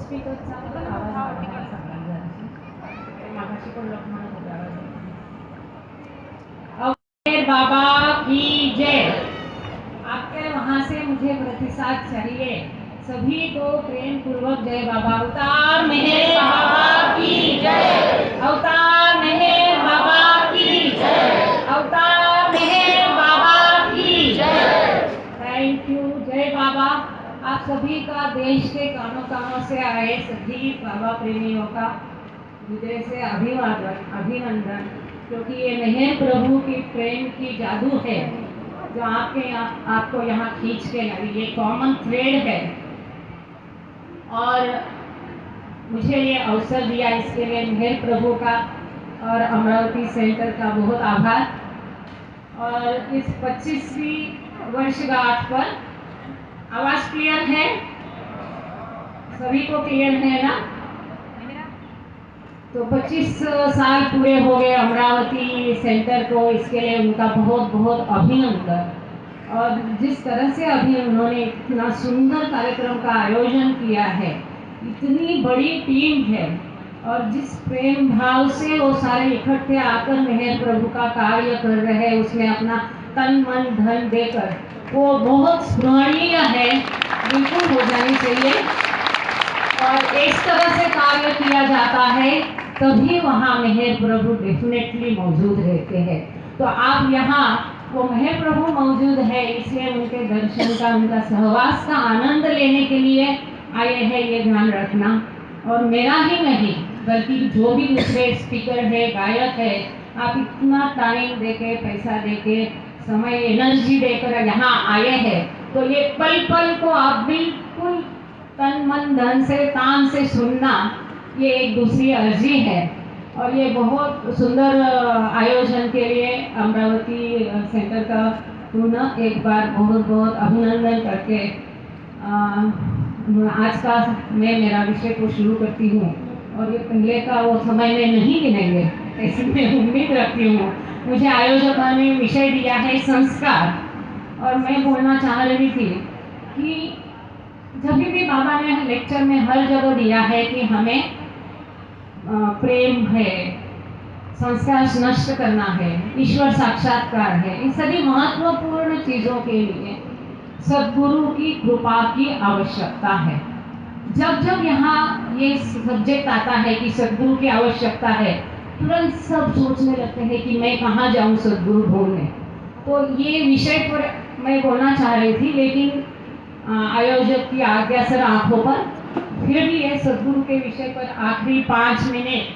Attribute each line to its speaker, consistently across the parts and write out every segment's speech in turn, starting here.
Speaker 1: स्पीकरचा आवाज वाढवायला सांगाल जराशी. मागाशी पण लोक म्हणत होते आवाज येत नाही. अवधेर बाबा की जय। आपके वहां से मुझे प्रतिसाद चाहिए। सभी को प्रेम पूर्वक जय बाबा। अवतार मेहर बाबा की जय। अवतार मेहर बाबा की जय। अवतार मेहर बाबा की जय। Thank you. जय बाबा। आप सभी का देश के कानों कानों से आए सभी बाबा प्रेमियों का हृदय से अभिनंदन, क्योंकि ये मेहर प्रभु की प्रेम की जादू है जो आपको यहाँ खींच के लाई। ये कॉमन थ्रेड है और मुझे ये अवसर दिया, इसके लिए मेहर प्रभु का और अमरावती सेंटर का बहुत आभार। और इस 25वीं वर्षगांठ पर आवाज क्लियर है? सभी को क्लियर है ना? तो 25 साल पूरे हो गए अमरावती सेंटर को, इसके लिए उनका बहुत बहुत अभिनंदन। और जिस तरह से अभी उन्होंने इतना सुंदर कार्यक्रम का आयोजन किया है, इतनी बड़ी टीम है और जिस प्रेम भाव से वो सारे इकट्ठे आकर मेहर प्रभु का कार्य कर रहे हैं, उसमें अपना तन मन धन देकर, वो बहुत स्मरणीय है, बिल्कुल हो जानी चाहिए। और इस तरह से कार्य किया जाता है तभी वहाँ मेहर प्रभु डेफिनेटली मौजूद रहते हैं। तो आप यहाँ वो मेहर प्रभु मौजूद है, इसलिए उनके दर्शन का, उनका सहवास का आनंद लेने के लिए आए हैं, ये ध्यान रखना। और मेरा ही नहीं बल्कि जो भी दूसरे स्पीकर है, गायक है, आप इतना टाइम देके, पैसा देके, समय, एनर्जी देकर यहाँ आए हैं, तो ये पल पल को आप बिल्कुल तन मन धन से, तान से सुनना, ये एक दूसरी अर्जी है। और ये बहुत सुंदर आयोजन के लिए अमरावती सेंटर का पुनः एक बार बहुत बहुत अभिनंदन करके आज का मैं मेरा विषय को शुरू करती हूँ। और ये पहले का वो समय में नहीं गिनेंगे, ऐसी मैं उम्मीद रखती हूँ। मुझे आयोजकों ने विषय दिया है संस्कार, और मैं बोलना चाह रही थी कि जब भी बाबा ने लेक्चर में हर जगह दिया है कि हमें प्रेम है, संस्कार नष्ट करना है, ईश्वर साक्षात्कार है, इन सभी महत्वपूर्ण चीजों के लिए सद्गुरु की कृपा की आवश्यकता है। जब जब यहाँ ये सब्जेक्ट आता है कि सद्गुरु की आवश्यकता है, तुरंत सब सोचने लगते हैं कि मैं कहाँ जाऊँ सद्गुरु ढूंढने। तो ये विषय पर मैं बोलना चाह रही थी, लेकिन आयोजक की आज्ञा सर आंखों पर, फिर भी ये सद्गुरु के विषय पर आखिरी 5 मिनट,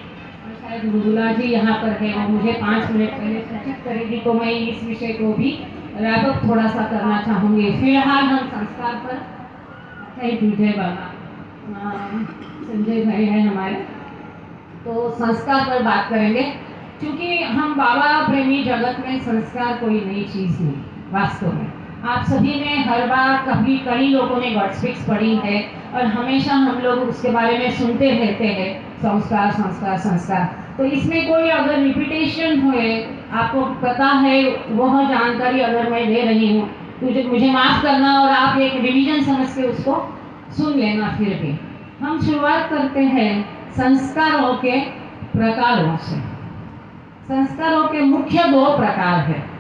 Speaker 1: और शायद मृदुला जी यहाँ पर है, वो मुझे 5 मिनट पहले सूचित करेगी, तो मैं इस विषय को भी रैप अप थोड़ा सा करना चाहूँगी। फिलहाल हम संस्कार पर, थैंक यू जय बाबा, संजय भाई है हमारे, तो संस्कार पर बात करेंगे। क्योंकि हम बाबा प्रेमी जगत में संस्कार कोई नई चीज़ नहीं वास्तव में। आप सभी ने हर बार कभी कई लोगों ने गॉड स्पीक्स पढ़ी है और हमेशा हम लोग उसके बारे में सुनते रहते हैं, संस्कार संस्कार संस्कार। तो इसमें कोई अगर रिपीटेशन हुए, आपको पता है वह जानकारी अगर मैं दे रही हूँ, तो मुझे माफ़ करना और आप एक रिवीजन समझ के उसको सुन लेना। फिर भी हम शुरुआत करते हैं संस्कारों के प्रकारों से। संस्कारों के मुख्य 2 प्रकार हैं।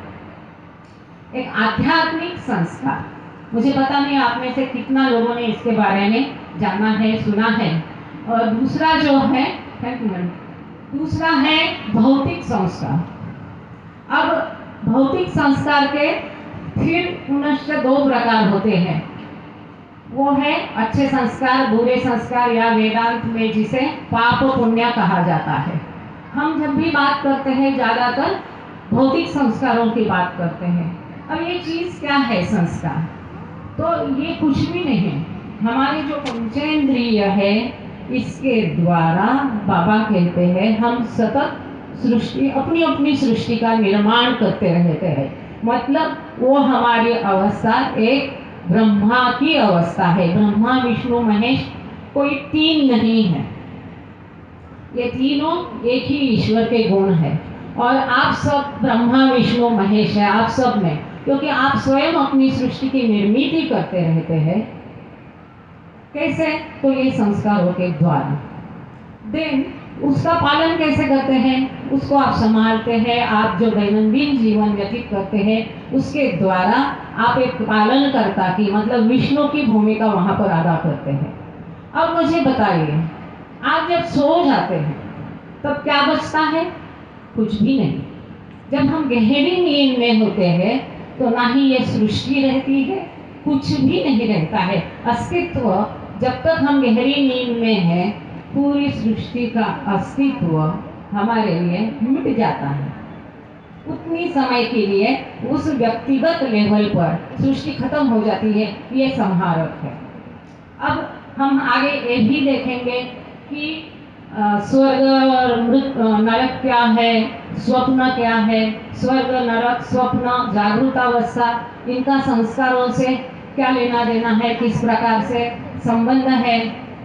Speaker 1: एक आध्यात्मिक संस्कार, मुझे पता नहीं आप में से कितना लोगों ने इसके बारे में जाना है, सुना है। और दूसरा जो है, दूसरा है भौतिक संस्कार। अब भौतिक संस्कार के फिर पुनश्च 2 प्रकार होते हैं। वो है अच्छे संस्कार, बुरे संस्कार, या वेदांत में जिसे पाप पुण्य कहा जाता है। हम जब भी बात करते हैं ज़्यादातर भौतिक संस्कारों की बात करते हैं। अब ये चीज़ क्या है संस्कार? तो ये कुछ भी नहीं है, हमारे जो पंचेंद्रिय है, इसके द्वारा बाबा कहते हैं हम सतत सृष्टि, अपनी अपनी सृष्टि का निर्माण करते रहते हैं। मतलब वो हमारी अवस्था एक ब्रह्मा की अवस्था है। ब्रह्मा विष्णु महेश कोई 3 नहीं है, ये तीनों एक ही ईश्वर के गुण है। और आप सब ब्रह्मा विष्णु महेश है, आप सब में, क्योंकि आप स्वयं अपनी सृष्टि की निर्मिति करते रहते हैं। कैसे? तो ये संस्कारों के द्वारा। देन उसका पालन कैसे करते हैं? उसको आप संभालते हैं, आप जो दैनंदिन जीवन व्यतीत करते हैं उसके द्वारा आप एक पालनकर्ता की मतलब विष्णु की भूमिका वहाँ पर अदा करते हैं। अब मुझे बताइए, आप जब सो जाते हैं तब क्या बचता है? कुछ भी नहीं। जब हम गहरी नींद में होते हैं तो ना ही ये सृष्टि रहती है, कुछ भी नहीं रहता है। अस्तित्व, जब तक हम गहरी नींद में हैं, पूरी सृष्टि का अस्तित्व हमारे लिए मिट जाता है। उतनी समय के लिए उस व्यक्तिगत लेवल पर सृष्टि खत्म हो जाती है। ये संहारक है। अब हम आगे ये भी देखेंगे कि स्वर्ग और नरक क्या है, स्वप्न क्या है। स्वर्ग, नरक, स्वप्न, जागृतावस्था, इनका संस्कारों से क्या लेना देना है, किस प्रकार से संबंध है।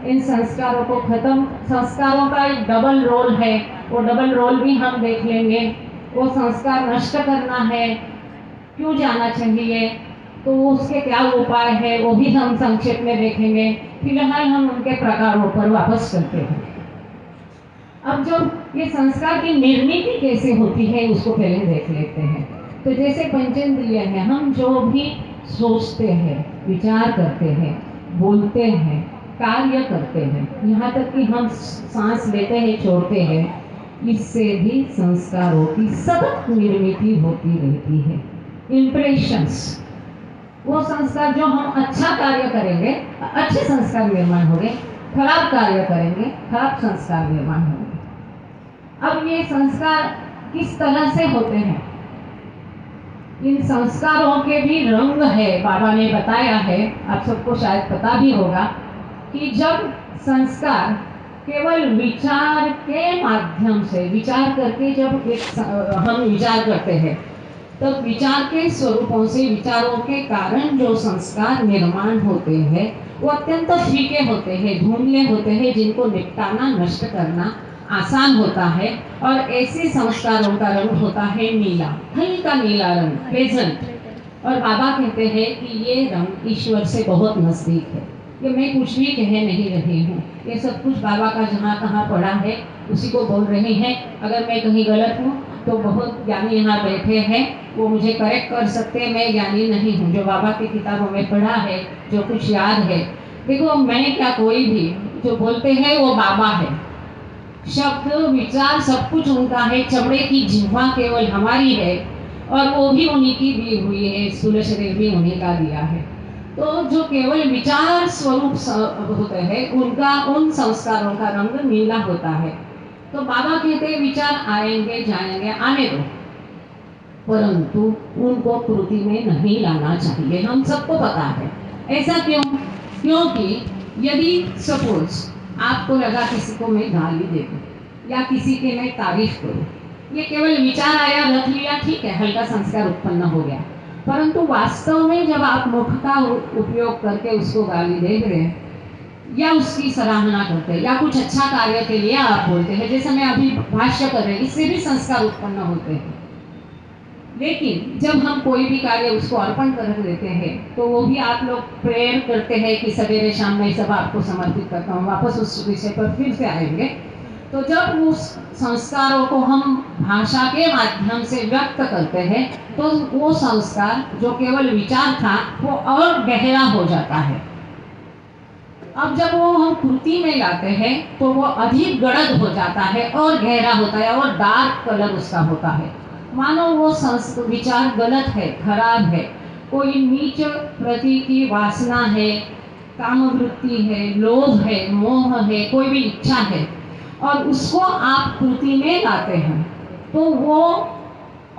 Speaker 1: इन संस्कारों को खत्म, संस्कारों का एक डबल रोल है, वो डबल रोल भी हम देख लेंगे। वो संस्कार नष्ट करना है, क्यों जाना चाहिए, तो उसके क्या उपाय है वो भी हम संक्षेप में देखेंगे। फिलहाल हम उनके प्रकारों पर वापस चलते हैं। अब जो ये संस्कार की निर्मित कैसे होती है उसको पहले देख लेते हैं। तो जैसे पंचेंद्रिय है, हम जो भी सोचते हैं, विचार करते हैं, बोलते हैं, कार्य करते हैं, यहाँ तक कि हम सांस लेते हैं, छोड़ते हैं, इससे भी संस्कारों की सतत निर्मित होती रहती है। इम्प्रेशंस, वो संस्कार जो हम अच्छा कार्य करेंगे अच्छे संस्कार निर्माण होंगे, खराब कार्य करेंगे खराब संस्कार निर्माण होंगे। अब ये संस्कार किस तरह से होते हैं? इन संस्कारों के भी रंग है, बाबा ने बताया है, आप सबको शायद पता भी होगा कि जब संस्कार केवल विचार के माध्यम से, विचार करके जब हम विचार करते हैं, तब विचार के स्वरूपों से, विचारों के कारण जो संस्कार निर्माण होते हैं वो अत्यंत फीके होते हैं, धुंधले होते हैं, जिनको निपटाना, नष्ट करना आसान होता है। और ऐसे संस्कारों का रंग होता है नीला, हल्का नीला रंग, प्लेजेंट। और बाबा कहते हैं कि ये रंग ईश्वर से बहुत नजदीक है। ये मैं कुछ भी कह नहीं रही हूँ, ये सब कुछ बाबा का जहाँ कहाँ पढ़ा है उसी को बोल रहे हैं। अगर मैं कहीं गलत हूँ तो बहुत ज्ञानी यहाँ बैठे हैं, वो मुझे करेक्ट कर सकते हैं। मैं ज्ञानी नहीं हूँ, जो बाबा की किताबों में पढ़ा है, जो कुछ याद है। देखो, मैं क्या, कोई भी जो बोलते हैं वो बाबा है। शब्द, विचार सब कुछ उनका है, चमड़े की जिह्वा केवल हमारी है, और वो भी उन्हीं की दी हुई है, स्थूल शरीर भी उन्हीं का दिया है। तो जो केवल विचार स्वरूप होते हैं, उनका, उन संस्कारों का रंग नीला होता है। तो बाबा कहते हैं विचार आएंगे जाएंगे, आने दो, परंतु उनको कृति में नहीं लाना चाहिए, हम सबको पता है। ऐसा क्यों? क्योंकि यदि सपोज आपको लगा किसी को मैं गाली दे दूं या किसी की मैं तारीफ करूं, ये केवल विचार आया, रख लिया, ठीक है, हल्का संस्कार उत्पन्न हो गया। परंतु वास्तव में जब आप मुख का उपयोग करके उसको गाली दे रहे हैं या उसकी सराहना करते हैं या कुछ अच्छा कार्य के लिए आप बोलते हैं, जैसे मैं अभी भाष्य कर रहे हैं, इससे भी संस्कार उत्पन्न होते हैं। लेकिन जब हम कोई भी कार्य उसको अर्पण कर देते हैं तो वो भी आप लोग प्रेयर करते हैं कि सवेरे शाम में सब आपको समर्पित करता हूँ, वापस उस विषय पर फिर से आएंगे। तो जब उस संस्कारों को हम भाषा के माध्यम से व्यक्त करते हैं तो वो संस्कार जो केवल विचार था वो और गहरा हो जाता है। अब जब वो हम कृति में लाते हैं तो वो अधिक गड़द हो जाता है और गहरा होता है और डार्क कलर उसका होता है। मानो वो विचार गलत है, खराब है, कोई नीच प्रति की वासना है, कामवृत्ति है, लोभ है, मोह है, कोई भी इच्छा है, और उसको आप कृति में लाते हैं तो वो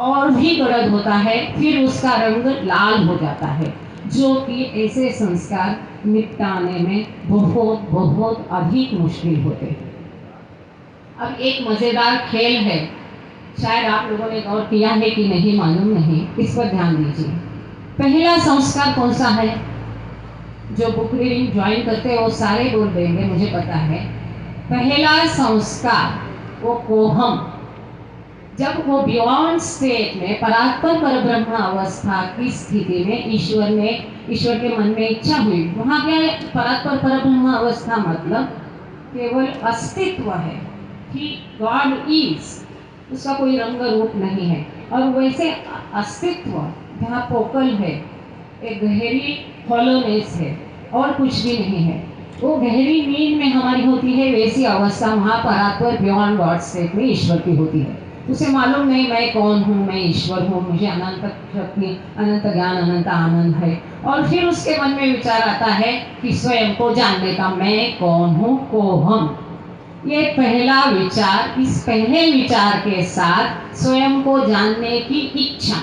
Speaker 1: और भी गड़द होता है, फिर उसका रंग लाल हो जाता है, जो कि ऐसे संस्कार निपटाने में बहुत बहुत अधिक मुश्किल होते हैं। अब एक मज़ेदार खेल है, शायद आप लोगों ने गौर किया है कि नहीं मालूम नहीं, इस पर ध्यान दीजिए। पहला संस्कार कौन सा है? जो बुक रीडिंग ज्वाइन करते हैं वो सारे बोल देंगे, मुझे पता है। पहला संस्कार वो कोहम, जब वो बियॉन्ड स्टेट में परात्पर परब्रह्म अवस्था की स्थिति में ईश्वर के मन में इच्छा हुई, वहाँ क्या है? परात्पर परब्रह्म अवस्था मतलब केवल अस्तित्व है कि गॉड इज, उसका कोई रंग रूप नहीं है। और वैसे अस्तित्व जहाँ पोकल है, एक गहरी हॉलोनेस है और कुछ भी नहीं है, वो गहरी नींद में हमारी होती है, वैसी अवस्था वहाँ परात्पर बियॉन्ड गॉड स्टेट में ईश्वर की होती है। उसे मालूम नहीं मैं कौन हूँ, मैं ईश्वर हूँ, मुझे अनंत शक्ति, अनंत ज्ञान, अनंत आनंद है। और फिर उसके मन में विचार आता है कि स्वयं को जानने का, मैं कौन हूँ, को हम। ये पहला विचार, इस पहले विचार के साथ स्वयं को जानने की इच्छा,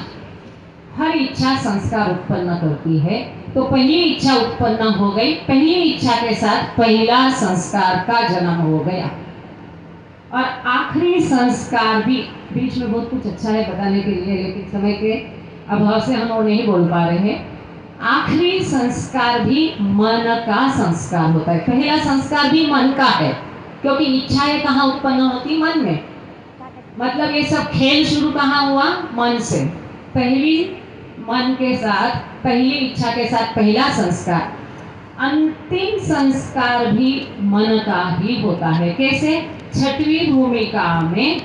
Speaker 1: हर इच्छा संस्कार उत्पन्न करती है। तो पहली इच्छा उत्पन्न हो गई, पहली इच्छा के साथ पहला संस्कार का जन्म हो गया। और आखिरी संस्कार भी, बीच में बहुत कुछ अच्छा है बताने के लिए, लेकिन समय के अभाव से हम वो नहीं बोल पा रहे हैं। आखिरी संस्कार भी मन का संस्कार होता है। पहला संस्कार भी मन का है, क्योंकि इच्छाएं कहाँ उत्पन्न होती? मन में। मतलब ये सब खेल शुरू कहाँ हुआ? मन से। पहली मन के साथ, पहली इच्छा के साथ पहला संस्कार, अंतिम संस्कार भी मन का ही होता है। कैसे? छठवीं भूमिका में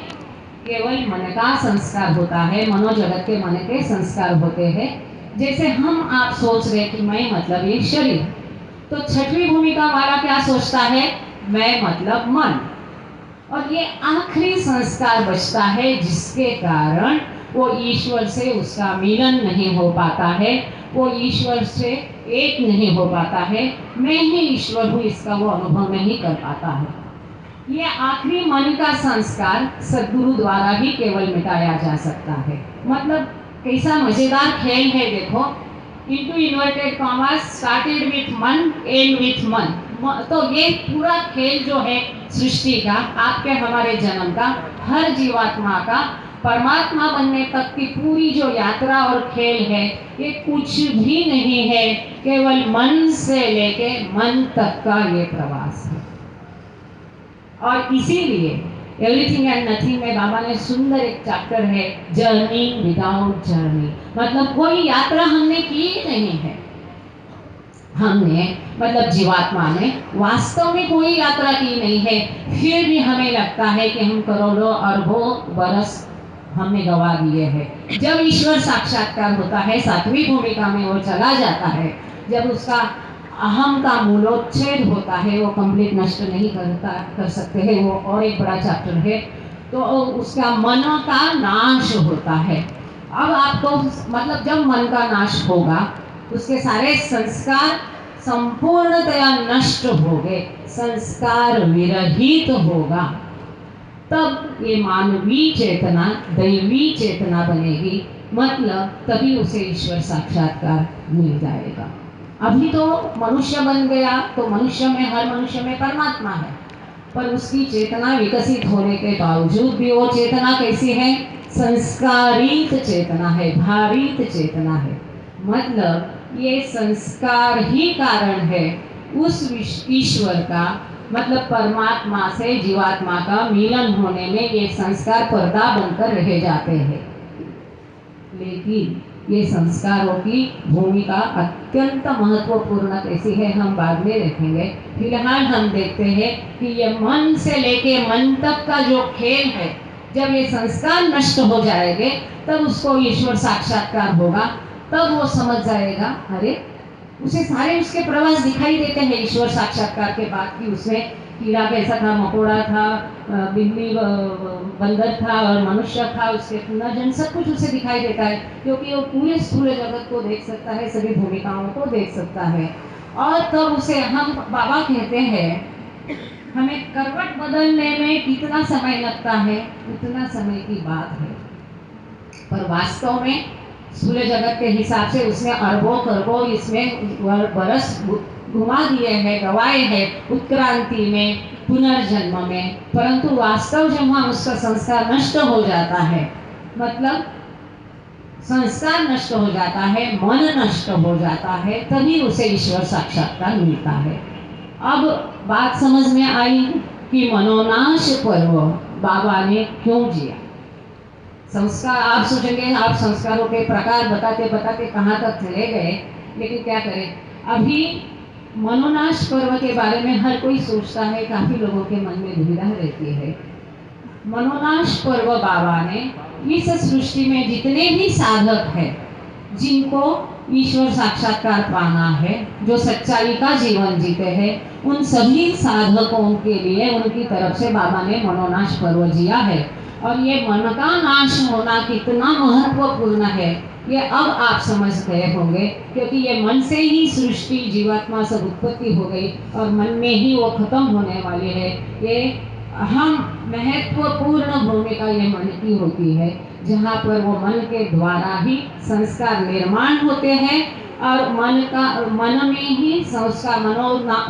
Speaker 1: केवल मन का संस्कार होता है, मनोजगत के मन के संस्कार होते हैं। जैसे हम आप सोच रहे कि मैं मतलब ये शरीर, तो छठवीं भूमिका वाला क्या सोचता है? मैं मतलब मन। और ये आखिरी संस्कार बचता है, जिसके कारण वो ईश्वर से उसका मिलन नहीं हो पाता है, वो ईश्वर से एक नहीं हो पाता है, मैं ही ईश्वर हूँ इसका वो अनुभव नहीं कर पाता है। ये आखिरी मन का संस्कार सद्गुरु द्वारा ही केवल मिटाया जा सकता है। मतलब कैसा मजेदार खेल है देखो, into inverted commas, started with मन, एंड विथ मन। तो ये पूरा खेल जो है सृष्टि का, आपके हमारे जन्म का, हर जीवात्मा का परमात्मा बनने तक की पूरी जो यात्रा और खेल है, ये कुछ भी नहीं है, केवल मन से लेके मन तक का ये प्रवास है। और इसीलिए एवरीथिंग एंड नथिंग में बाबा ने सुंदर एक चैप्टर है, जर्नी विदाउट जर्नी। मतलब कोई यात्रा हमने की नहीं है, हमने मतलब जीवात्मा ने वास्तव में कोई यात्रा की नहीं है, फिर भी हमें लगता है कि हम करोड़ों अरबों बरस हमने गवा दिए हैं। जब ईश्वर साक्षात्कार होता है, सातवीं भूमिका में वो चला जाता है, जब उसका अहम का मूलोच्छेद होता है, वो कंप्लीट नष्ट नहीं कर सकते हैं, वो और एक बड़ा चैप्टर है। तो उसका मन का नाश होता है। अब आपको मतलब जब मन का नाश होगा, उसके सारे संस्कार संपूर्णतया नष्ट हो गए, संस्कार विरहित होगा, तब ये मानवीय चेतना दैवी चेतना बनेगी। मतलब तभी उसे ईश्वर साक्षात्कार मिल जाएगा। अभी तो मनुष्य बन गया, तो मनुष्य में, हर मनुष्य में परमात्मा है, पर उसकी चेतना विकसित होने के बावजूद भी वो चेतना कैसी है? संस्कारित चेतना है, भारित चेतना है। मतलब ये संस्कार ही कारण है उस ईश्वर का, मतलब परमात्मा से जीवात्मा का मिलन होने में ये संस्कार पर्दा बनकर रह जाते हैं। लेकिन ये संस्कारों की भूमिका अत्यंत महत्वपूर्ण कैसी है, हम बाद में देखेंगे। फिलहाल हम देखते हैं कि ये मन से लेके मन तक का जो खेल है, जब ये संस्कार नष्ट हो जाएंगे, तब उसको ईश्वर साक्षात्कार होगा। तब वो समझ जाएगा, अरे उसे सारे उसके प्रवास दिखाई देते हैं ईश्वर साक्षात्कार के बाद, कि उसमें कीड़ा कैसा था, मकोड़ा था, बिल्ली बंदर था और मनुष्य था, उसके पुनर्जन्म सब कुछ उसे दिखाई देता है, क्योंकि वो पूरे स्थूल जगत को देख सकता है, सभी भूमिकाओं को देख सकता है। और तब उसे हम, बाबा कहते हैं, हमें करवट बदलने में कितना समय लगता है, उतना समय की बात है, पर वास्तव में स्थूल जगत के हिसाब से उसने अरबों खरबों इसमें बरस घुमा दिए हैं, गवाए हैं उत्क्रांति में, पुनर्जन्म में। परंतु वास्तव जब वहाँ उसका संस्कार नष्ट हो जाता है, मतलब संस्कार नष्ट हो जाता है, मन नष्ट हो जाता है, तभी उसे ईश्वर साक्षात्कार मिलता है। अब बात समझ में आई कि मनोनाश पर्व बाबा ने क्यों जिया। संस्कार आप सोचेंगे, आप संस्कारों के प्रकार बताते बताते कहाँ तक चले गए, लेकिन क्या करें, अभी मनोनाश पर्व के बारे में हर कोई सोचता है, काफी लोगों के मन में दुविधा रहती है। मनोनाश पर्व बाबा ने इस सृष्टि में जितने भी साधक हैं, जिनको ईश्वर साक्षात्कार पाना है, जो सच्चाई का जीवन जीते हैं, उन सभी साधकों के लिए उनकी तरफ से बाबा ने मनोनाश पर्व जिया है। और ये मन का नाश होना कितना महत्वपूर्ण है, ये अब आप समझ गए होंगे, क्योंकि ये मन से ही सृष्टि जीवात्मा सब उत्पत्ति हो गई और मन में ही वो खत्म होने वाली है। ये अहम महत्वपूर्ण भूमिका ये मन की होती है, जहाँ पर वो मन के द्वारा ही संस्कार निर्माण होते हैं और मन में ही संस्कार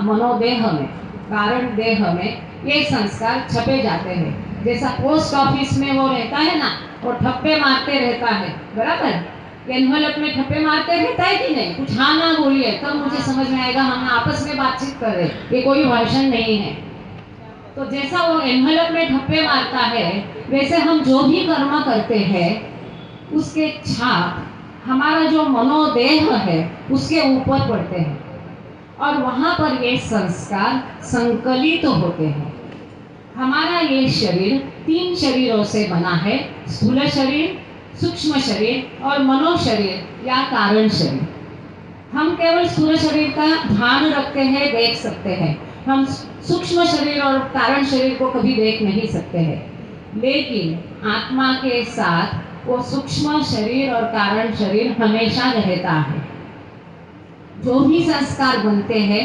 Speaker 1: मनोदेह में, कारण देह में ये संस्कार छपे जाते हैं। जैसा पोस्ट ऑफिस में वो रहता है ना, वो ठप्पे मारते रहता है, बराबर, एनवलप में ठप्पे मारते रहता है कि नहीं, कुछ हाँ ना बोलिए तब मुझे समझ में आएगा, हम आपस में बातचीत कर रहे, ये कोई भाषण नहीं है। तो जैसा वो एनवलप में ठप्पे मारता है, वैसे हम जो भी कर्म करते हैं उसके छाप हमारा जो मनोदेह है उसके ऊपर पड़ते हैं और वहाँ पर ये संस्कार संकलित तो होते हैं। हमारा ये शरीर 3 शरीरों से बना है, स्थूल शरीर, सूक्ष्म शरीर और मनो शरीर या कारण शरीर। हम केवल स्थूल शरीर का ध्यान रखते हैं, देख सकते हैं, हम सूक्ष्म शरीर और कारण शरीर को कभी देख नहीं सकते हैं, लेकिन आत्मा के साथ वो सूक्ष्म शरीर और कारण शरीर हमेशा रहता है। जो भी संस्कार बनते हैं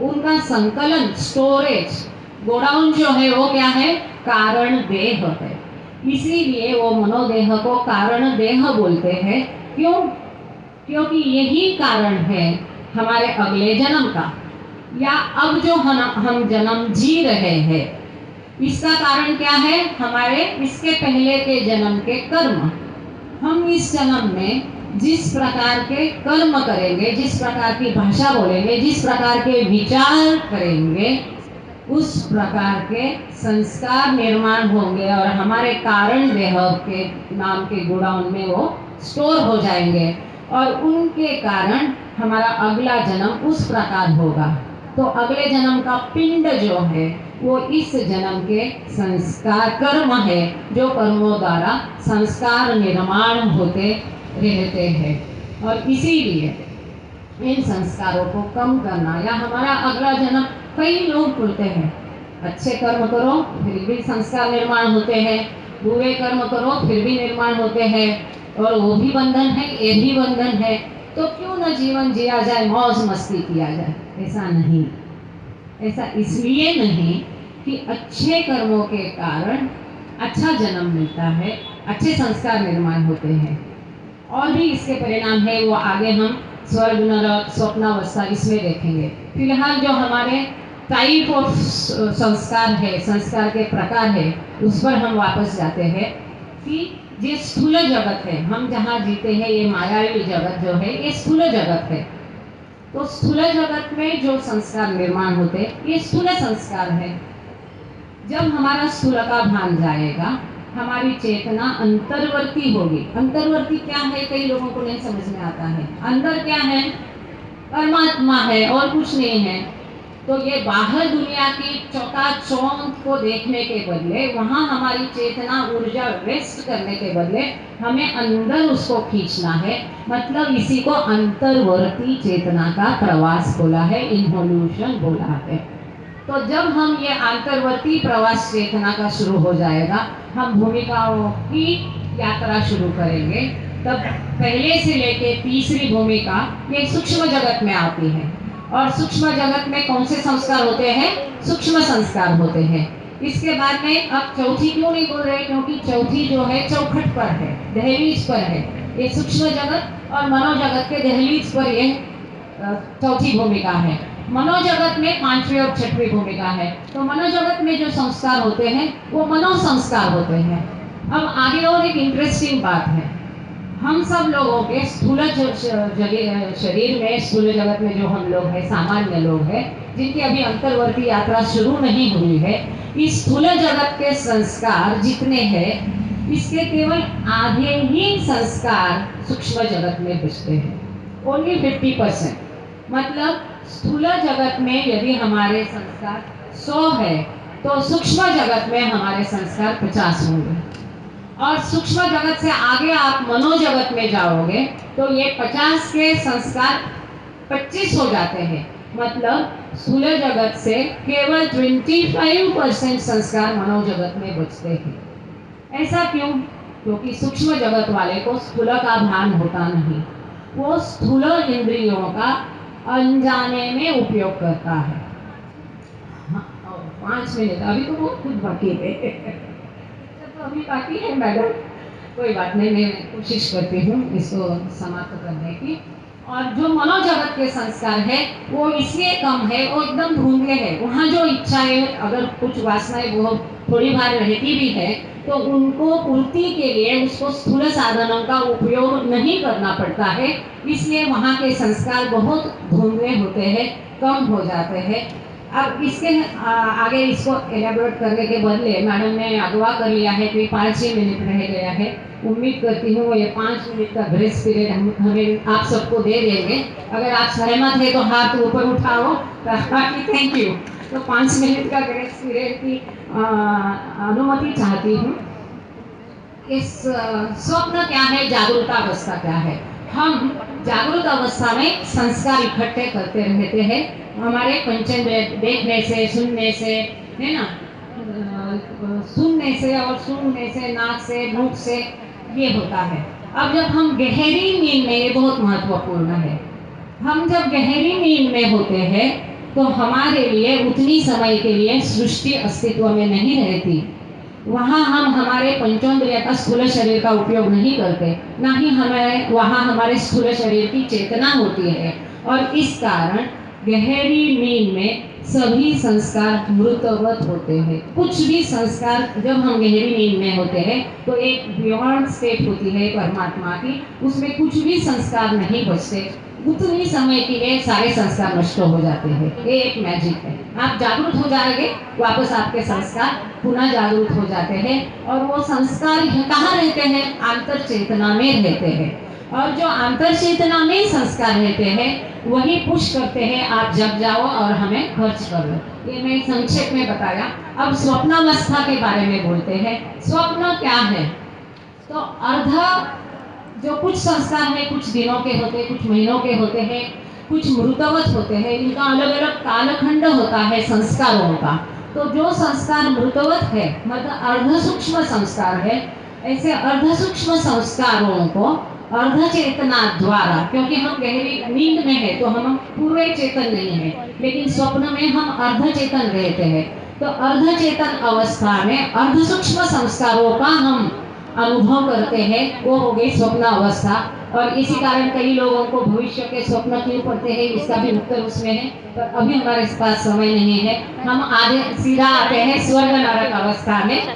Speaker 1: उनका संकलन, स्टोरेज, गोडाउन जो है वो क्या है, कारण देह है। इसीलिए वो मनोदेह को कारण देह बोलते हैं। क्यों? क्योंकि यही कारण है हमारे अगले जन्म का, या अब जो हम जन्म जी रहे हैं, इसका कारण क्या है, हमारे इसके पहले के जन्म के कर्म। हम इस जन्म में जिस प्रकार के कर्म करेंगे, जिस प्रकार की भाषा बोलेंगे, जिस प्रकार के विचार करेंगे, उस प्रकार के संस्कार निर्माण होंगे और हमारे कारण देह के नाम के गोडाउन में वो स्टोर हो जाएंगे और उनके कारण हमारा अगला जन्म उस प्रकार होगा। तो अगले जन्म का पिंड जो है वो इस जन्म के संस्कार कर्म है, जो कर्मों द्वारा संस्कार निर्माण होते रहते हैं। और इसीलिए इन संस्कारों को कम करना, या हमारा अगला जन्म, कई लोग बोलते हैं अच्छे कर्म करो फिर भी संस्कार निर्माण होते हैं, बुरे कर्म करो फिर भी निर्माण होते हैं, और वो भी बंधन है ये भी बंधन है, तो क्यों न जीवन जिया जाए, मौज मस्ती किया जाए। ऐसा नहीं, ऐसा इसलिए नहीं कि अच्छे कर्मों के कारण अच्छा जन्म मिलता है, अच्छे संस्कार निर्माण होते हैं, और भी इसके परिणाम है, वो आगे हम स्वर्ग नरक स्वप्नावस्था इसमें देखेंगे। फिलहाल जो हमारे टाइप ऑफ संस्कार है, संस्कार के प्रकार है, उस पर हम वापस जाते हैं कि ये स्थूल जगत है, हम जहाँ जीते हैं, ये मायावी जगत जो है ये स्थूल जगत है। तो स्थूल जगत में जो संस्कार निर्माण होते हैं ये स्थूल संस्कार है। जब हमारा स्थूल का भान जाएगा, हमारी चेतना अंतर्वर्ती होगी। अंतर्वर्ती क्या है, कई लोगों को नहीं समझ में आता है। अंदर क्या है, परमात्मा है और कुछ नहीं है। तो ये बाहर दुनिया की चौकाचौंध को देखने के बदले, वहाँ हमारी चेतना ऊर्जा वेस्ट करने के बदले हमें अंदर उसको खींचना है। मतलब इसी को अंतर्वर्ती चेतना का प्रवास बोला है, इन्वोल्यूशन बोला है। तो जब हम ये अंतर्वर्ती प्रवास चेतना का शुरू हो जाएगा, हम भूमिकाओं की यात्रा शुरू करेंगे, तब पहले से लेके तीसरी भूमिका ये सूक्ष्म जगत में आती है। और सूक्ष्म जगत में कौन से संस्कार होते हैं, सूक्ष्म संस्कार होते हैं। इसके बाद में अब चौथी क्यों नहीं बोल रहे, क्योंकि चौथी जो है चौखट पर है, दहलीज पर है। ये सूक्ष्म जगत और मनोजगत के दहलीज पर ये चौथी भूमिका है। मनोजगत में 5वीं और 6वीं भूमिका है। तो मनोजगत में जो संस्कार होते हैं वो मनोसंस्कार होते हैं। अब आगे और एक इंटरेस्टिंग बात है, हम सब लोगों के स्थूल शरीर में, स्थूल जगत में जो हम लोग हैं, सामान्य लोग हैं, जिनकी अभी अंतर्वर्ती यात्रा शुरू नहीं हुई है, इस स्थूल जगत के संस्कार जितने हैं इसके केवल आधे ही संस्कार सूक्ष्म जगत में बचते हैं, ओनली 50%। मतलब स्थूल जगत में यदि हमारे संस्कार 100 है तो सूक्ष्म जगत में हमारे संस्कार 50 होंगे। और सूक्ष्म जगत से आगे आप मनोजगत में जाओगे तो ये 50 के संस्कार 25 हो जाते हैं। मतलब स्थूल जगत से केवल 25% संस्कार मनोजगत में बचते हैं। ऐसा क्यों? क्योंकि सूक्ष्म जगत वाले को स्थूल का भान होता नहीं, वो स्थूल इंद्रियों का अनजाने में उपयोग करता है। 5 मिनट अभी तो बहुत कुछ बाकी है। तो अभी बाकी है मैडम, कोई बात नहीं, मैं कोशिश करती हूँ इसको समाप्त करने की। और जो मनोजगत के संस्कार है वो इसलिए कम है, वो एकदम धुंधले है। वहाँ जो इच्छाएं, अगर कुछ वासनाएं वो थोड़ी बार रहती भी है तो उनको पूर्ति के लिए उसको स्थूल साधनों का उपयोग नहीं करना पड़ता है, इसलिए वहाँ के संस्कार बहुत धुंधले होते हैं, कम हो जाते हैं। अब इसके आगे इसको एलेबोरेट करने के बदले मैडम ने अगवा कर लिया है कि 5 ही मिनट रह गया है। उम्मीद करती हूँ ये 5 मिनट का ग्रेस पीरियड हमें आप सबको दे देंगे। अगर आप सहमत है तो हाथ ऊपर उठाओ। Thank you. तो 5 मिनट का ग्रेस पीरियड की अनुमति चाहती हूँ। इस स्वप्न क्या है, जागरूकता अवस्था क्या है? हम जागरूक अवस्था में संस्कार इकट्ठे करते रहते हैं, हमारे पंचेंद्रिय देखने से, सुनने से, है ना, सुनने से और सुनने से, नाक से, मुख से, ये होता है। अब जब हम गहरी नींद में, ये बहुत महत्वपूर्ण है, हम जब गहरी नींद में होते हैं तो हमारे लिए उतनी समय के लिए सृष्टि अस्तित्व में नहीं रहती। वहाँ हम हमारे पंचेंद्रिय का स्थूल शरीर का उपयोग नहीं करते, ना ही हमें वहाँ हमारे स्थूल शरीर की चेतना होती है। और इस कारण गहरी नींद में सभी संस्कार मृतवत होते हैं। कुछ भी संस्कार, जब हम गहरी नींद में होते हैं तो एक बियॉन्ड स्टेट होती है परमात्मा की, उसमें कुछ भी संस्कार नहीं बचते। उतनी समय के लिए सारे संस्कार नष्ट हो जाते हैं। ये एक मैजिक है। आप जागरूक हो जाएंगे, वापस आपके संस्कार पुनः जागरूक हो जाते हैं। और वो संस्कार कहाँ रहते हैं? आंतर चेतना में रहते हैं। और जो आंतर चेतना में संस्कार रहते हैं वही पुश करते हैं आप जग जाओ और हमें खर्च करो। ये मैं संक्षेप में बताया। अब स्वप्नावस्था के बारे में बोलते हैं। स्वप्न क्या है? तो अर्ध, जो कुछ संस्कार है कुछ दिनों के होते हैं, कुछ महीनों के होते हैं, कुछ मृतवत होते हैं, इनका अलग अलग कालखंड होता है संस्कारों का। तो जो संस्कार मृतवत है, मतलब अर्ध सूक्ष्म संस्कार है, ऐसे अर्ध सूक्ष्म संस्कारों को अर्ध चेतना द्वारा, क्योंकि हम गहरी नींद में है तो हम पूरे चेतन नहीं है, लेकिन स्वप्न में हम अर्ध चेतन रहते हैं। तो अर्ध चेतन अवस्था में अर्ध सूक्ष्म संस्कारों का हम अनुभव करते हैं, वो हो गई स्वप्न अवस्था। और इसी कारण कई लोगों को भविष्य के स्वप्न क्यों पड़ते हैं, इसका भी उत्तर उसमें है, पर अभी हमारे पास समय नहीं है। हम आगे सीधा आते हैं स्वर्ग नरक अवस्था में।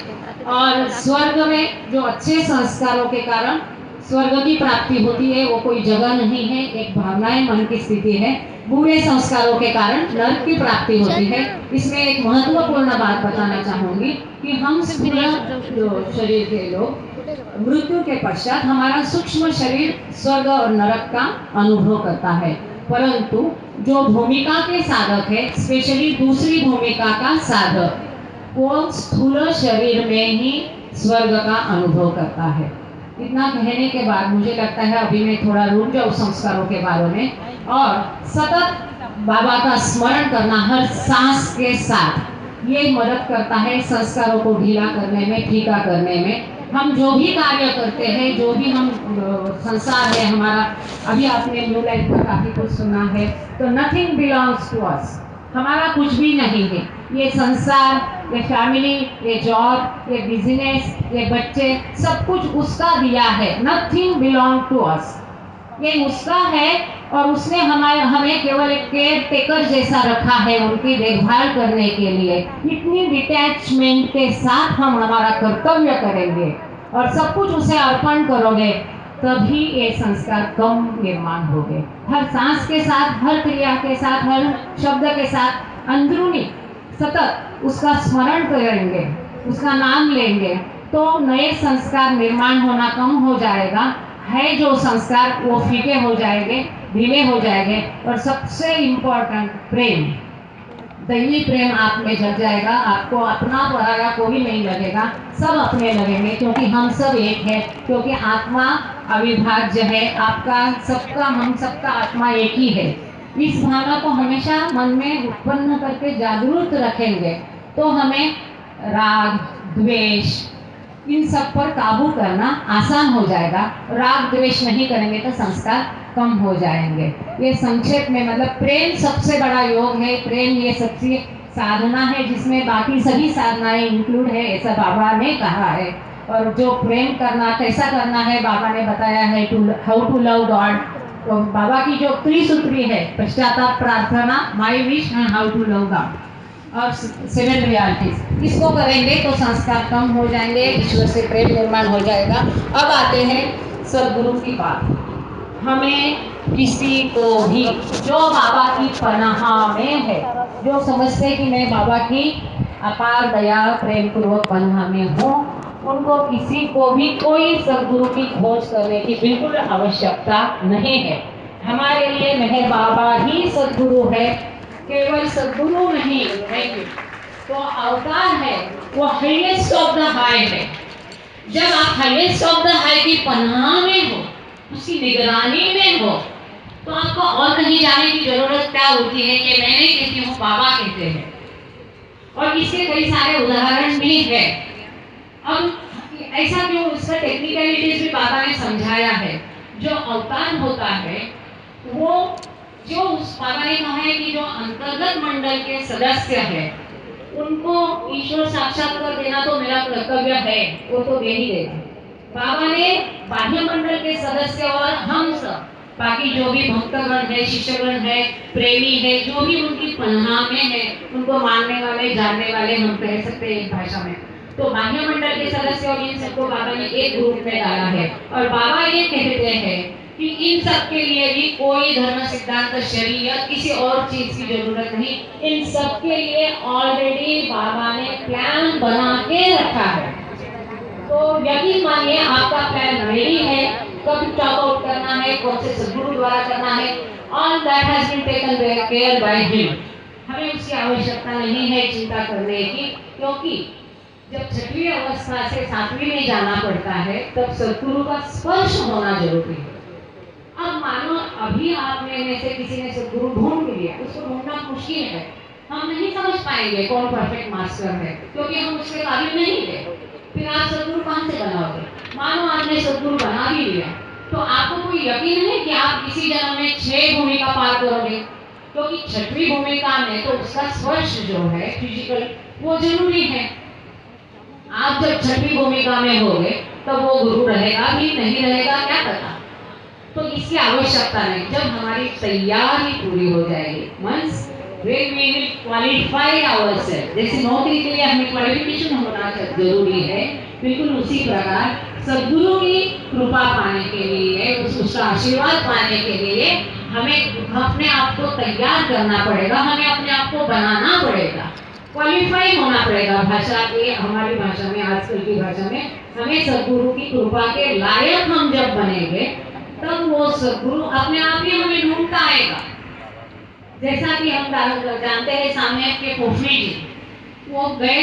Speaker 1: और स्वर्ग में जो अच्छे संस्कारों के कारण स्वर्ग की प्राप्ति होती है, वो कोई जगह नहीं है, एक भावनाएं मन की स्थिति है। बुरे संस्कारों के कारण नरक की प्राप्ति होती है। इसमें एक महत्वपूर्ण बात बताना चाहूंगी कि हम स्थूल शरीर के लोग मृत्यु के पश्चात हमारा सूक्ष्म शरीर स्वर्ग और नरक का अनुभव करता है, परंतु जो भूमिका के साधक है, स्पेशली दूसरी भूमिका का साधक, वो स्थूल शरीर में ही स्वर्ग का अनुभव करता है। इतना कहने के बाद मुझे लगता है अभी मैं थोड़ा रुक जाऊँ संस्कारों के बारे में, और सतत बाबा का स्मरण करना हर सांस के साथ, ये मदद करता है संस्कारों को ढीला करने में, फीका करने में। हम जो भी कार्य करते हैं, जो भी हम संसार है हमारा, अभी आपने न्यू लाइफ का काफी कुछ सुना है, तो नथिंग बिलोंग्स टू अस, हमारा कुछ भी नहीं है। ये संसार, ये फैमिली, ये जॉब, ये बिजनेस, ये बच्चे, सब कुछ उसका दिया है। नथिंग बिलोंग टू अस, ये उसका है। और उसने हमें केवल एक केयर टेकर जैसा रखा है, उनकी देखभाल करने के लिए। इतनी डिटैचमेंट के साथ हम हमारा कर्तव्य करेंगे और सब कुछ उसे अर्पण करोगे, तभी ये संस्कार कम निर्माण होंगे। हर सांस के साथ, हर क्रिया के साथ, हर शब्द के साथ अंदरूनी सतत उसका स्मरण करेंगे, उसका नाम लेंगे, तो नए संस्कार निर्माण होना कम हो जाएगा। है जो संस्कार वो फीके हो जाएंगे, ढीले हो जाएंगे। और सबसे इम्पोर्टेंट प्रेम, दैवी प्रेम आप में जग जाएगा। आपको अपना पराया कोई नहीं लगेगा, सब अपने लगेंगे, क्योंकि हम सब एक है। क्योंकि आत्मा अविभाज्य है, आपका सबका, हम सबका आत्मा एक ही है। इस भावना को हमेशा मन में उत्पन्न करके जागरूक रखेंगे तो हमें राग, द्वेष, इन सब पर काबू करना आसान हो जाएगा। राग द्वेष नहीं करेंगे तो संस्कार कम हो जाएंगे। ये संक्षेप में मतलब प्रेम सबसे बड़ा योग है। प्रेम ये सबसे साधना है जिसमें बाकी सभी साधनाएं इंक्लूड है, ऐसा बाबा ने कहा है। और जो प्रेम करना कैसा करना है बाबा ने बताया है, हाउ टू लव गॉड। तो बाबा की जो त्रिसूत्री है, पश्चाताप, प्रार्थना, my wish and how to love God और 7 रियलिटीज, इसको करेंगे तो संस्कार कम हो जाएंगे, ईश्वर से प्रेम निर्माण हो जाएगा। अब आते हैं सदगुरु की बात। हमें किसी को भी जो बाबा की पनाह में है, जो समझते कि मैं बाबा की अपार दया प्रेम पूर्वक पनाह में हूँ, उनको किसी को भी कोई सदगुरु की खोज करने की बिल्कुल आवश्यकता नहीं है। हमारे लिए मेहर बाबा ही सदगुरु है, केवल सदगुरु नहीं है। तो अवतार है वो हाईएस्ट ऑफ द हाई है। जब आप हाईएस्ट ऑफ द हाई की पनाह में हो, उसकी निगरानी में हो, तो आपको और कहीं जाने की जरूरत क्या होती है। कि मैं नहीं कहती हूँ, बाबा कहते हैं। और इसके कई सारे उदाहरण भी है। अब ऐसा क्यों, उसका टेक्निकलिटीज भी बाबा ने समझाया है। जो अवतार होता है वो, जो उस बाबा ने कहा है कि जो अंतर्गत मंडल के सदस्य है उनको ईश्वर साक्षात्कार देना तो मेरा कर्तव्य है, वो तो दे ही देगा। बाबा ने बाह्य मंडल के सदस्य और हम सब बाकी जो भी भक्तगण है, शिष्यगण है, प्रेमी है, जो भी उनकी पनाह में है, उनको मानने वाले, जानने वाले हम कह सकते हैं एक भाषा में। तो बाह्य मंडल के सदस्य और इन सबको बाबा ने एक ग्रुप में डाला है। और बाबा ये कहते हैं कि इन सब के लिए भी कोई धर्म सिद्धांत शरीयत किसी और चीज की जरूरत नहीं। इन सब के लिए ऑलरेडी बाबा ने प्लान बना के रखा है। तो यकीन मानिए आपका प्लान रेडी है, कब टॉप आउट करना है, कौन से सदगुरु द्वारा करना है, all that has been taken care by him. हमें उसकी आवश्यकता नहीं है चिंता करने की, क्योंकि जब 6वीं अवस्था से 7वीं में जाना पड़ता है तब सदगुरु का स्पर्श होना जरूरी है। अब मानो अभी आप में से किसी ने सदगुरु ढूंढ लिया, उसको ढूंढना मुश्किल है। हम नहीं समझ पाएंगे कौन परफेक्ट मास्टर है, क्योंकि हम उसके काबिल नहीं थे। फिर आप सदगुरु कहाँ से बनाओगे। मानो आपने सदगुरु बना भी लिया, तो आपको कोई यकीन है कि आप इसी जन्म में 6 भूमिका पार करोगे। क्योंकि 6वीं भूमिका में तो उसका स्पर्श जो है फिजिकल, वो जरूरी है। आप जब 6वीं भूमिका में होगे तब वो गुरु रहेगा भी नहीं रहेगा क्या पता। तो इसकी आवश्यकता नहीं। जब हमारी तैयारी पूरी हो जाएगी, once when we will qualify ourselves, जैसे नौकरी के लिए हमें क्वालिफिकेशन होना जरूरी है, बिल्कुल उसी प्रकार सदगुरु की कृपा पाने के लिए, उसका आशीर्वाद पाने के लिए हमें अपने आप को तैयार करना पड़ेगा, हमें अपने आप को बनाना पड़ेगा, क्वालिफाई होना पड़ेगा। भाषा के, हमारी भाषा में, आजकल की भाषा में, हमें सदगुरु की कृपा के लायक हम जब बनेंगे तब वो सदगुरु अपने आप ही हमें ढूंढता आएगा। जैसा कि हम जानते हैं, सामने के पोफरी जी वो गए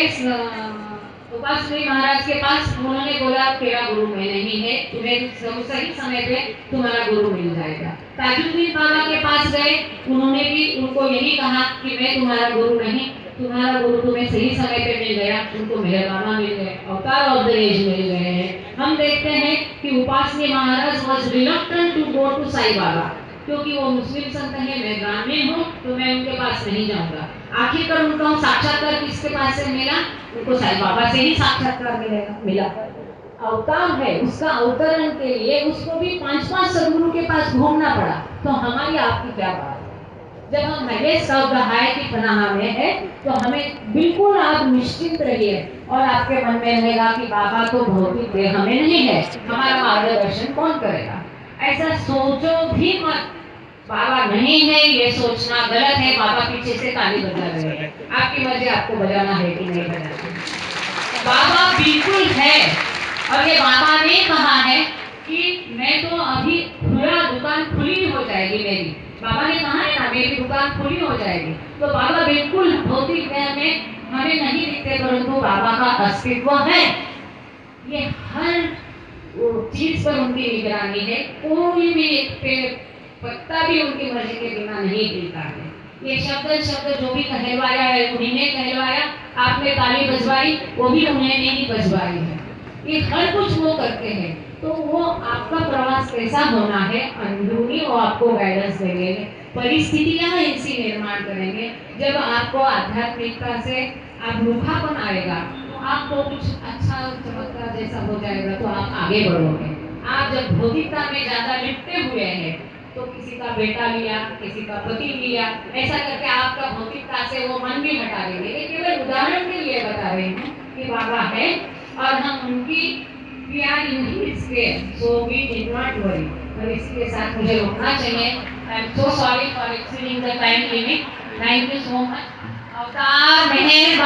Speaker 1: उपासनी महाराज के पास, उन्होंने बोला तेरा गुरु मैं नहीं है, तुम्हें सही समय पे तुम्हारा गुरु मिल जाएगा। ताजुद्दीन बाबा के पास गए, उन्होंने भी उनको यही कहा कि मैं तुम्हारा गुरु नहीं, तुम्हारा गुरु तुम्हें सही समय पे मिल गया, तुमको मेहरबाना मिल गए, अवतार ऑफ द एज मिल गए हैं। हम देखते हैं कि Upasani Maharaj was reluctant to go to Sai Baba, क्योंकि वो मुस्लिम संत है, मैं ग्रामीण हूँ तो मैं उनके पास नहीं जाऊंगा। आखिरकार उनको साक्षात्कार किसके पास से मिला, उनको साईं बाबा से ही साक्षात्कार मिला। अवतार है, उसका अवतरण के लिए उसको भी 5-5 सदगुरु के पास घूमना पड़ा। तो हमारी आपकी क्या बात। जब हम हाईएस्ट ऑफ द हाई की पनाह में है तो हमें बिल्कुल आप निश्चिंत रहिए, और आपके मन में रहेगा कि बाबा तो भौतिक देह हमें नहीं है, हमारा मार्गदर्शन कौन करेगा। ऐसा सोचो भी मत, बाबा नहीं है ये सोचना गलत है। बाबा पीछे से ताली बजा रहे हैं, आपकी मर्जी आपको बजाना है कि नहीं बजाना। बाबा बिल्कुल है। और ये बाबा ने कहा है कि मैं तो अभी दुकान खुली हो जाएगी मेरी। बाबा ने कहा है ना मेरी दुकान खुली हो जाएगी। तो बाबा बिल्कुल भौतिक दुनिया में हमें नहीं दिखते, परंतु बाबा का अस्तित्व है। ये हर चीज पर उनकी निगरानी है। कोई भी एक पेड़ पत्ता भी उनकी मर्जी के बिना नहीं हिलता है। ये शब्द शब्द जो भी कहलवाया है उन्हीं ने कहलवाया। आपने ताली बजवाई वो भी उन्होंने ही बजवाई है। ये हर कुछ वो करते हैं। तो वो आपका प्रवास कैसा होना है अंदरूनी वो आपको गाइडेंस देंगे। परिस्थितियां ऐसी निर्माण करेंगे जब आपको आध्यात्मिकता से आप रूखापन आएगा तो आपको कुछ अच्छा चमत्कार जैसा हो जाएगा तो आप आगे बढ़ोगे। आप जब भौतिकता में ज्यादा लिपटे हुए हैं तो किसी का बेटा लिया किसी का पति लिया ऐसा करके आपका भौतिकता से वो मन भी हटा देंगे। ये केवल उदाहरण के लिए बता रही हूँ कि बाबा है और हम उनकी we are in his care so we did not worry। और इसी के साथ मुझे रुकना चाहिए। I am so sorry for exceeding the time limit। Thank you so much। अवतार मेहर